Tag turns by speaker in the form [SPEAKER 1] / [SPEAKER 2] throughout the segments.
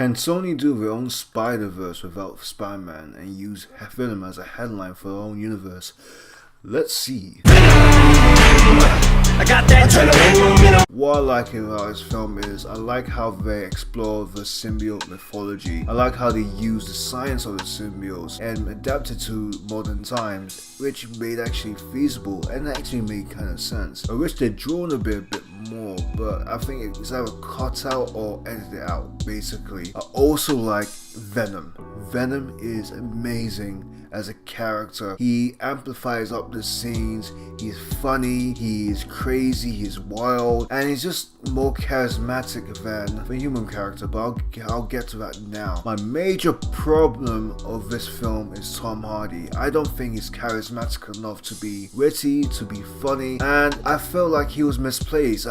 [SPEAKER 1] Can Sony do their own Spider-Verse without Spider-Man and use Venom as a headline for their own universe? Let's see. I got that. What I like about this film is I like how they explore the symbiote mythology. I like how they use the science of the symbiotes and adapt it to modern times, which made actually feasible and actually made kind of sense. I wish they'd drawn a bit more, but I think it's either cut out or edited out basically. I also like Venom. Venom is amazing as a character. He amplifies up the scenes, he's funny, he's crazy, he's wild, and he's just more charismatic than the human character, but I'll get to that now. My major problem of this film is Tom Hardy. I don't think he's charismatic enough to be witty, to be funny, and I felt like he was misplaced.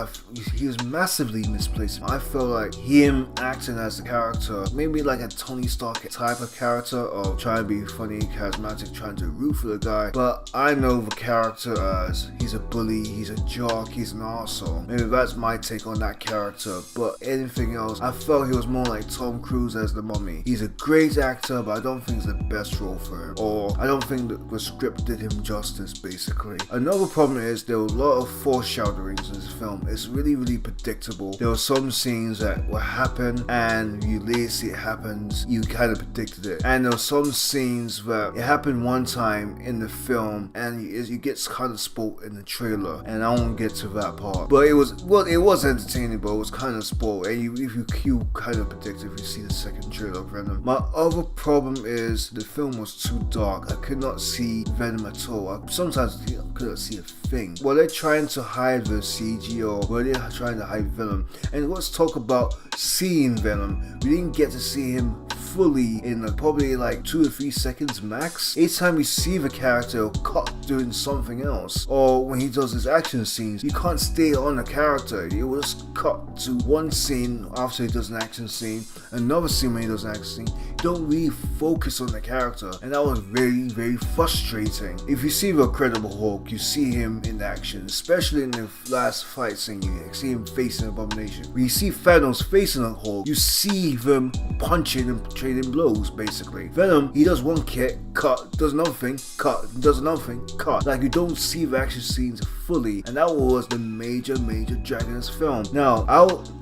[SPEAKER 1] He was massively misplaced. I feel like him acting as a character, maybe like a Tony Stark type of character of trying to be funny, charismatic, trying to root for the guy, but I know the character as he's a bully, he's a jock, he's an arsehole. Maybe that's my take on that character, but anything else, I felt he was more like Tom Cruise as the Mummy. He's a great actor, but I don't think it's the best role for him, or I don't think the script did him justice basically. Another problem is there were a lot of foreshadowings in this film. It's really predictable. There were some scenes that will happen and you later see it happens, you kind of predicted it, and there were some scenes that it happened one time in the film and you get kind of spoiled in the trailer, and I won't get to that part, but it was entertaining, but it was kind of spoiled, and you kind of predict if you see the second trailer of Venom. My other problem is the film was too dark. I could not see Venom at all. Sometimes I couldn't see a thing. Were they trying to hide the CG, or were they trying to hide Venom? And let's talk about seeing Venom. We didn't get to see him fully in probably like 2 or 3 seconds max. Each time we see the character cut doing something else, or when he does his action scenes, you can't stay on the character. It will just cut to one scene after he does an action scene, another scene when he does an action scene. You don't really focus on the character, and that was very frustrating. If you see the Incredible Hulk, you see him in action, especially in the last fight scene. You see him facing Abomination. When you see Thanos facing a Hulk, you see them punching and trading blows basically. Venom, he does one kick, cut, does another thing, cut, does another thing, cut. Like, you don't see the action scenes fully, and that was the major drag in this film. Now,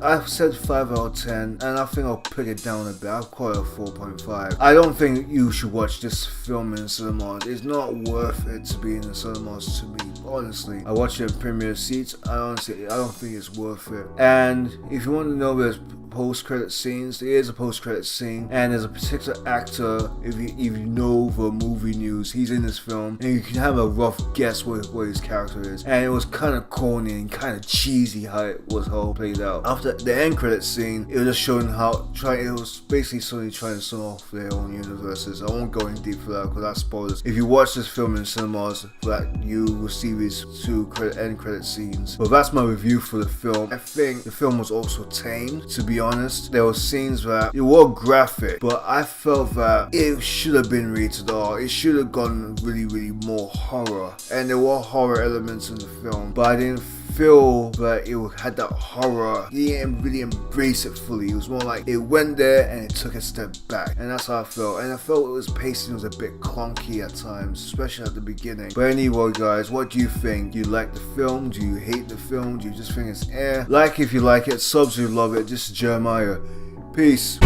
[SPEAKER 1] I've said 5 out of 10, and I think I'll pick it down a bit. I'll call it a 4.5. I don't think you should watch this film in cinemas. It's not worth it to be in the cinemas to me, honestly. I watched it in premiere seats. I don't think it's worth it. And if you want to know, there's post-credit scenes. There is a post-credit scene, and there's a particular actor, if you know the movie news, he's in this film, and you can have a rough guess what his character is. And it was kind of corny and kind of cheesy how it played out. After the end credit scene, it was just showing it was basically Sony trying to sell off their own universes. I won't go in deep for that because that's spoilers. If you watch this film in cinemas, that you will see these 2 end credit scenes. But that's my review for the film. I think the film was also tame, to be honest. There were scenes that it were graphic, but I felt that it should have been rated R. It should have gone really more horror, and there were horror elements in the film, but I didn't feel that it had that horror. He didn't really embrace it fully. It was more like it went there and it took a step back, and that's how I felt. And I felt pacing was a bit clunky at times, especially at the beginning. But anyway, guys, what do you think? Do you like the film? Do you hate the film? Do you just think it's air? Like if you like it, subs if you love it. This is Jeremiah. Peace.